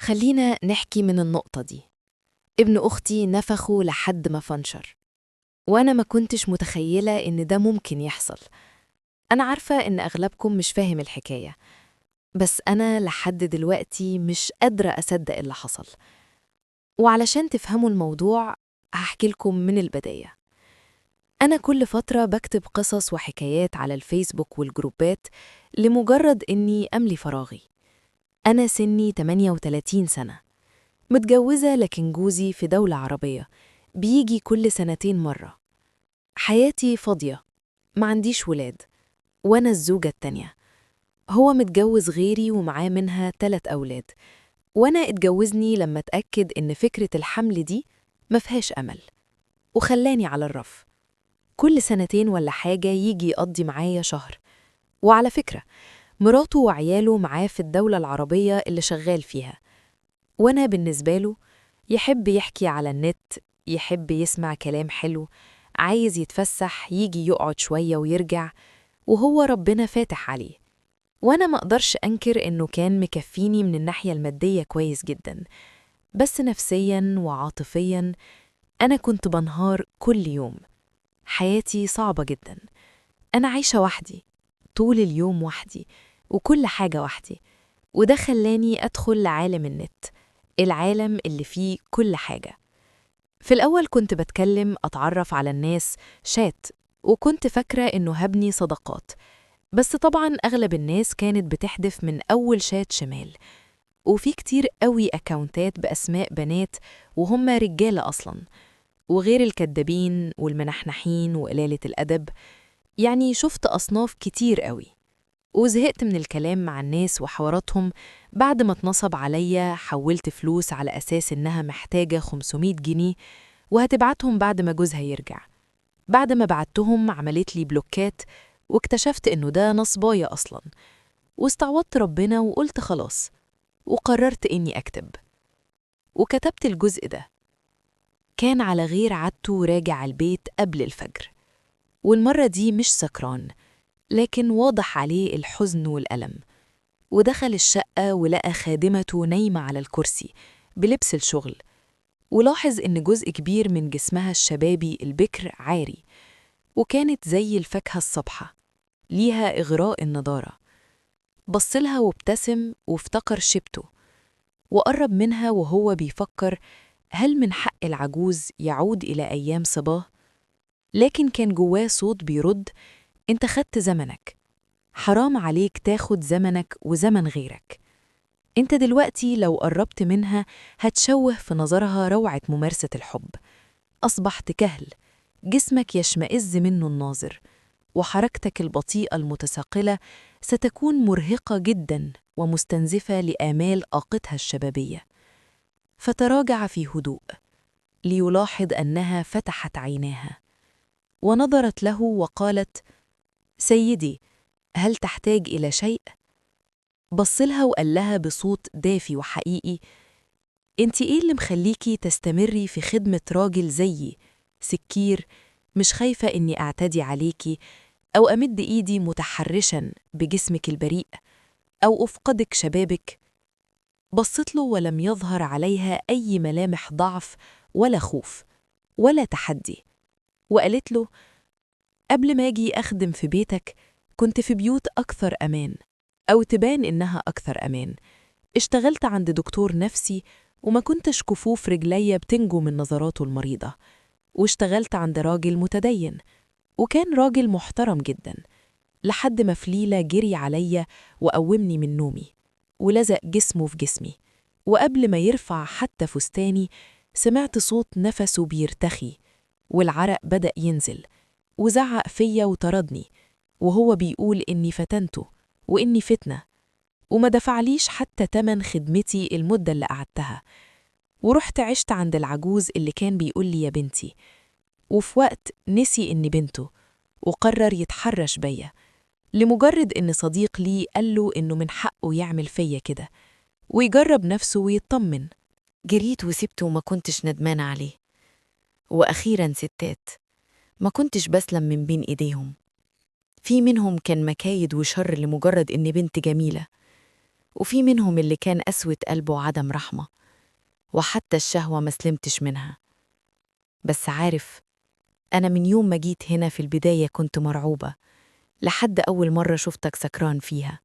خلينا نحكي من النقطة دي. ابن أختي نفخه لحد ما فنشر، وأنا ما كنتش متخيلة إن ده ممكن يحصل. أنا عارفة إن أغلبكم مش فاهم الحكاية، بس أنا لحد دلوقتي مش قادرة أصدق اللي حصل. وعلشان تفهموا الموضوع هحكي لكم من البداية. أنا كل فترة بكتب قصص وحكايات على الفيسبوك والجروبات لمجرد إني أملي فراغي. أنا سني 38 سنة، متجوزة لكن جوزي في دولة عربية بيجي كل سنتين مرة. حياتي فاضية، ما عنديش ولاد، وأنا الزوجة التانية. هو متجوز غيري ومعاه منها 3 أولاد، وأنا اتجوزني لما اتأكد إن فكرة الحمل دي مفيهاش أمل، وخلاني على الرف. كل سنتين ولا حاجة يجي يقضي معايا شهر. وعلى فكرة، مراته وعياله معاه في الدولة العربية اللي شغال فيها، وأنا بالنسبة له يحب يحكي على النت، يحب يسمع كلام حلو، عايز يتفسح يجي يقعد شوية ويرجع، وهو ربنا فاتح عليه. وأنا ما أقدرش أنكر إنه كان مكفيني من الناحية المادية كويس جدا، بس نفسياً وعاطفياً أنا كنت بنهار كل يوم. حياتي صعبة جدا، أنا عايشة وحدي، طول اليوم وحدي، وكل حاجة وحدي. وده خلاني أدخل لعالم النت، العالم اللي فيه كل حاجة. في الأول كنت بتكلم أتعرف على الناس شات، وكنت فاكرة إنه هبني صداقات، بس طبعاً أغلب الناس كانت بتحدف من أول شات شمال. وفي كتير قوي أكاونتات بأسماء بنات وهم رجالة أصلاً، وغير الكدابين والمنحنحين وقلالة الأدب. يعني شفت أصناف كتير قوي، وزهقت من الكلام مع الناس وحواراتهم. بعد ما اتنصب عليا حولت فلوس على أساس إنها محتاجة 500 جنيه وهتبعتهم بعد ما جوزها يرجع. بعد ما بعتهم عملت لي بلوكات، واكتشفت إنه ده نصبايا أصلاً. واستعوضت ربنا وقلت خلاص، وقررت إني أكتب. وكتبت الجزء ده. كان على غير عادته راجع البيت قبل الفجر، والمرة دي مش سكران، لكن واضح عليه الحزن والألم. ودخل الشقة ولقى خادمته نايمة على الكرسي بلبس الشغل، ولاحظ إن جزء كبير من جسمها الشبابي البكر عاري، وكانت زي الفاكهة الصبحة ليها إغراء النضارة. بصلها وابتسم وافتكر شبته، وقرب منها وهو بيفكر هل من حق العجوز يعود إلى أيام صباه؟ لكن كان جواه صوت بيرد: انت خدت زمنك، حرام عليك تاخد زمنك وزمن غيرك. انت دلوقتي لو قربت منها هتشوه في نظرها روعة ممارسة الحب. أصبحت كهل، جسمك يشمئز منه الناظر، وحركتك البطيئة المتثاقلة ستكون مرهقة جدا ومستنزفة لآمال طاقتها الشبابية. فتراجع في هدوء ليلاحظ أنها فتحت عيناها ونظرت له وقالت: سيدي، هل تحتاج إلى شيء؟ بصلها وقال لها بصوت دافي وحقيقي: انتي ايه اللي مخليكي تستمري في خدمة راجل زيي سكير؟ مش خايفة اني اعتدي عليكي او امد ايدي متحرشا بجسمك البريء او افقدك شبابك؟ بصت له ولم يظهر عليها اي ملامح ضعف ولا خوف ولا تحدي، وقالت له: قبل ما اجي اخدم في بيتك كنت في بيوت اكثر امان، أو تبان إنها أكثر أمان. اشتغلت عند دكتور نفسي وما كنتش كفوف رجليا بتنجو من نظراته المريضة. واشتغلت عند راجل متدين، وكان راجل محترم جدا، لحد ما في ليلة جري عليا وقومني من نومي ولزق جسمه في جسمي. وقبل ما يرفع حتى فستاني سمعت صوت نفسه بيرتخي، والعرق بدأ ينزل، وزعق فيا وطردني وهو بيقول إني فتنته وإني فتنة، وما دفعليش حتى تمن خدمتي المدة اللي قعدتها. ورحت عشت عند العجوز اللي كان بيقول لي يا بنتي، وفي وقت نسي إني بنته وقرر يتحرش بيا لمجرد إن صديق لي قاله إنه من حقه يعمل فيا كده ويجرب نفسه ويطمن. جريت وسبته وما كنتش ندمانة عليه. وأخيراً ستات ما كنتش بسلم من بين إيديهم. في منهم كان مكايد وشر لمجرد إني بنت جميلة، وفي منهم اللي كان قسوة قلبه وعدم رحمة، وحتى الشهوة ما سلمتش منها. بس عارف، أنا من يوم ما جيت هنا في البداية كنت مرعوبة، لحد أول مرة شفتك سكران فيها.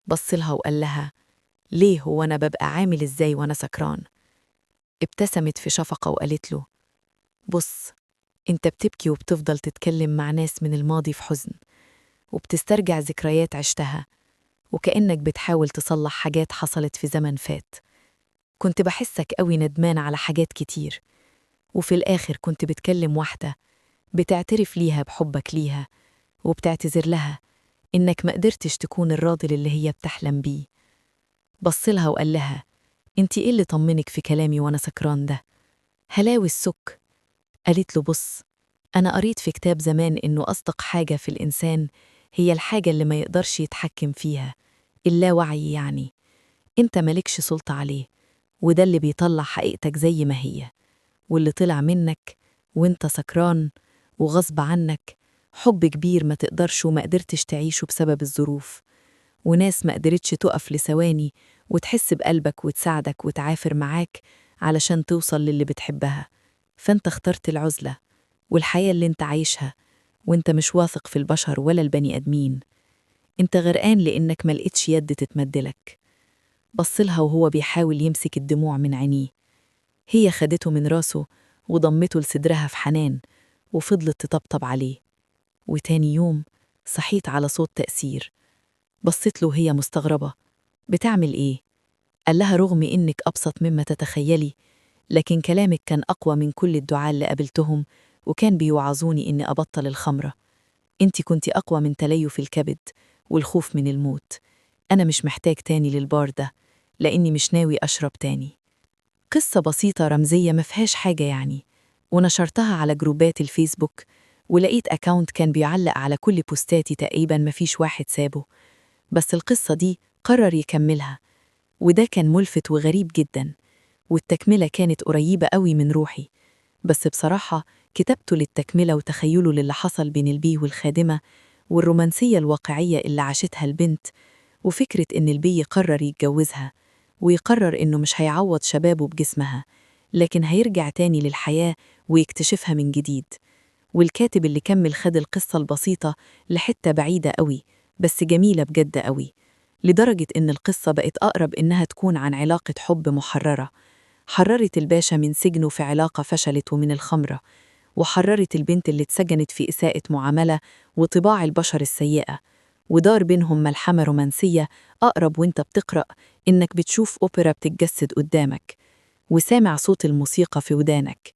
بصلها وقال لها: ليه هو أنا ببقى عامل إزاي وأنا سكران؟ ابتسمت في شفقة وقالت له: بص، أنت بتبكي وبتفضل تتكلم مع ناس من الماضي في حزن، وبتسترجع ذكريات عشتها، وكأنك بتحاول تصلح حاجات حصلت في زمن فات. كنت بحسك قوي ندمان على حاجات كتير، وفي الآخر كنت بتكلم واحدة بتعترف ليها بحبك ليها، وبتعتذر لها إنك ما قدرتش تكون الراجل اللي هي بتحلم بيه. بصلها وقال لها: انتي إيه اللي طمنك في كلامي وأنا سكران ده؟ هلاوي السك. قالت له: بص، أنا قريت في كتاب زمان إنه أصدق حاجة في الإنسان هي الحاجة اللي ما يقدرش يتحكم فيها، اللاوعي يعني. انت مالكش سلطة عليه، وده اللي بيطلع حقيقتك زي ما هي. واللي طلع منك وانت سكران وغصب عنك حب كبير ما تقدرش وما قدرتش تعيشه بسبب الظروف، وناس ما قدرتش تقف لثواني وتحس بقلبك وتساعدك وتعافر معاك علشان توصل للي بتحبها. فانت اخترت العزلة والحياة اللي انت عايشها، وانت مش واثق في البشر ولا البني أدمين. انت غرقان لأنك ما لقيتش يد تتمدلك. بصلها وهو بيحاول يمسك الدموع من عينيه. هي خدته من راسه وضمته لصدرها في حنان، وفضلت تطبطب عليه. وتاني يوم صحيت على صوت تأثير. بصت له وهي مستغربة: بتعمل إيه؟ قال لها: رغم إنك أبسط مما تتخيلي، لكن كلامك كان أقوى من كل الدعاة اللي قابلتهم، وكان بيوعظوني إني أبطل الخمرة. أنتِ كنتِ أقوى من تليف الكبد والخوف من الموت. أنا مش محتاج تاني للبار ده، لأني مش ناوي أشرب تاني. قصة بسيطة رمزية مفيهاش حاجة يعني، ونشرتها على جروبات الفيسبوك، ولقيت أكاونت كان بيعلق على كل بوستاتي تقريبا مفيش واحد سابه. بس القصة دي قرر يكملها، وده كان ملفت وغريب جدا، والتكملة كانت قريبة قوي من روحي. بس بصراحة كتابته للتكملة وتخيله للي حصل بين البي والخادمة، والرومانسية الواقعية اللي عاشتها البنت، وفكرة إن البي يقرر يتجوزها ويقرر إنه مش هيعوض شبابه بجسمها، لكن هيرجع تاني للحياة ويكتشفها من جديد. والكاتب اللي كمل خد القصة البسيطة لحتة بعيدة قوي، بس جميلة بجد قوي، لدرجة إن القصة بقت أقرب إنها تكون عن علاقة حب محررة. حررت الباشا من سجنه في علاقة فشلت ومن الخمرة، وحررت البنت اللي اتسجنت في إساءة معاملة وطباع البشر السيئة، ودار بينهم ملحمة رومانسية أقرب وانت بتقرأ إنك بتشوف أوبرا بتتجسد قدامك، وسامع صوت الموسيقى في ودانك.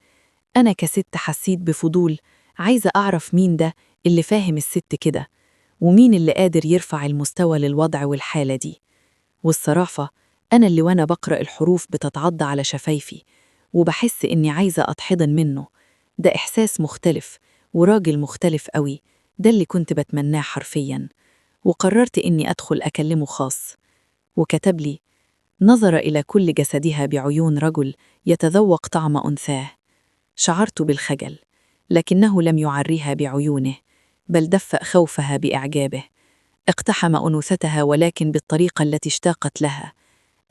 أنا كست حسيت بفضول، عايزة أعرف مين ده اللي فاهم الست كده، ومين اللي قادر يرفع المستوى للوضع والحالة دي. والصراحة أنا اللي وأنا بقرأ الحروف بتتعض على شفايفي، وبحس إني عايزة أتحضن منه. ده إحساس مختلف وراجل مختلف قوي، ده اللي كنت بتمناه حرفياً. وقررت إني أدخل أكلمه خاص. وكتب لي: نظر إلى كل جسدها بعيون رجل يتذوق طعم أنثاه. شعرت بالخجل، لكنه لم يعريها بعيونه، بل دفأ خوفها بإعجابه. اقتحم أنوثتها ولكن بالطريقة التي اشتاقت لها.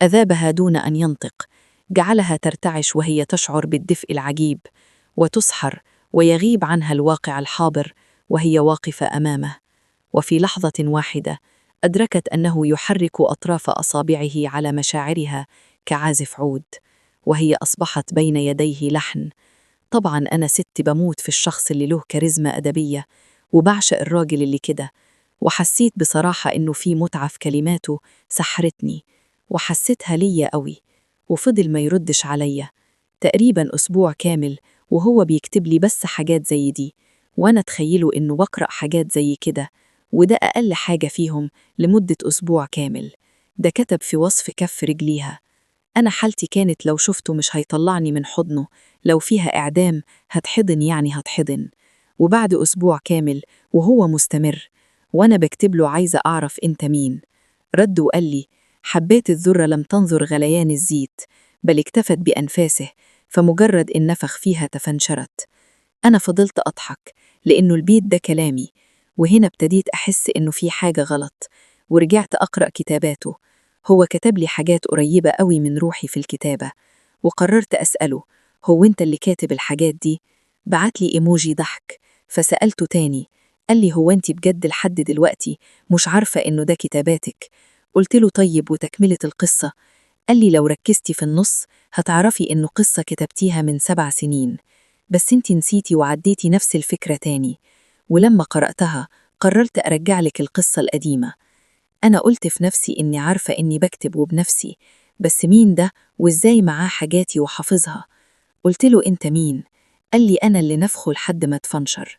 أذابها دون أن ينطق، جعلها ترتعش وهي تشعر بالدفء العجيب، وتسحر ويغيب عنها الواقع الحاضر وهي واقفة أمامه. وفي لحظة واحدة أدركت أنه يحرك أطراف أصابعه على مشاعرها كعازف عود، وهي أصبحت بين يديه لحن. طبعاً أنا ست بموت في الشخص اللي له كاريزما أدبية، وبعشق الراجل اللي كده. وحسيت بصراحة إنه في متعة في كلماته سحرتني، وحسيتها ليا قوي. وفضل ما يردش عليا تقريباً أسبوع كامل وهو بيكتب لي بس حاجات زي دي، وأنا تخيله إنه بقرأ حاجات زي كده، وده أقل حاجة فيهم لمدة أسبوع كامل. ده كتب في وصف كف رجليها. أنا حالتي كانت لو شفته مش هيطلعني من حضنه، لو فيها إعدام هتحضن يعني هتحضن. وبعد أسبوع كامل وهو مستمر، وأنا بكتب له عايزة أعرف أنت مين، رد وقال لي: حبات الذرة لم تنظر غليان الزيت، بل اكتفت بأنفاسه، فمجرد إن نفخ فيها تفنشرت. أنا فضلت أضحك لأنه البيت ده كلامي، وهنا ابتديت أحس إنه في حاجة غلط، ورجعت أقرأ كتاباته. هو كتب لي حاجات قريبة قوي من روحي في الكتابة، وقررت أسأله: هو أنت اللي كاتب الحاجات دي؟ بعت لي إيموجي ضحك، فسألته تاني. قال لي: هو أنت بجد لحد دلوقتي مش عارفة إنه ده كتاباتك؟ قلت له: طيب وتكملة القصة؟ قال لي: لو ركزتي في النص هتعرفي إنه قصة كتبتيها من 7 سنين، بس أنت نسيتي وعديتي نفس الفكرة تاني. ولما قرأتها قررت أرجع لك القصة القديمة. أنا قلت في نفسي إني عارفة إني بكتب وبنفسي، بس مين ده وإزاي معاه حاجاتي وحافظها؟ قلت له: أنت مين؟ قال لي: أنا اللي نفخه لحد ما تفنشر.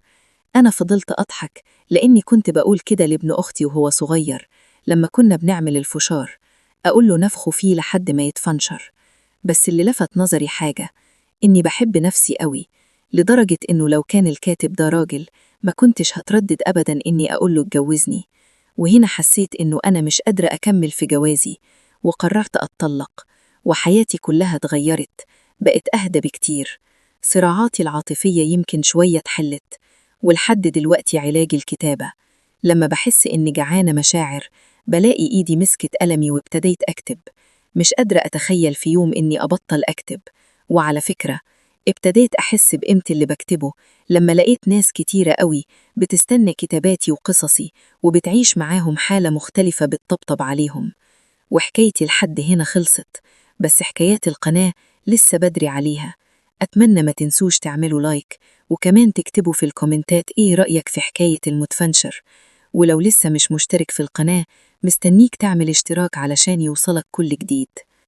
أنا فضلت أضحك لأني كنت بقول كده لابن أختي وهو صغير لما كنا بنعمل الفشار، أقول له نفخه فيه لحد ما يتفنشر. بس اللي لفت نظري حاجة: إني بحب نفسي قوي، لدرجة إنه لو كان الكاتب ده راجل ما كنتش هتردد أبدا إني أقول له اتجوزني. وهنا حسيت إنه أنا مش قادرة أكمل في جوازي، وقررت أتطلق، وحياتي كلها اتغيرت، بقت أهدى بكتير. صراعاتي العاطفية يمكن شوية اتحلت، ولحد دلوقتي علاج الكتابة. لما بحس إني جعانة مشاعر بلاقي إيدي مسكت قلمي وابتديت أكتب. مش قادرة أتخيل في يوم إني أبطل أكتب. وعلى فكرة، ابتديت أحس بقيمة اللي بكتبه لما لقيت ناس كتيرة قوي بتستنى كتاباتي وقصصي وبتعيش معاهم حالة مختلفة بتطبطب عليهم. وحكايتي لحد هنا خلصت، بس حكايات القناة لسه بدري عليها. أتمنى ما تنسوش تعملوا لايك، وكمان تكتبوا في الكومنتات إيه رأيك في حكاية المتفنشر. ولو لسه مش مشترك في القناة، مستنيك تعمل اشتراك علشان يوصلك كل جديد.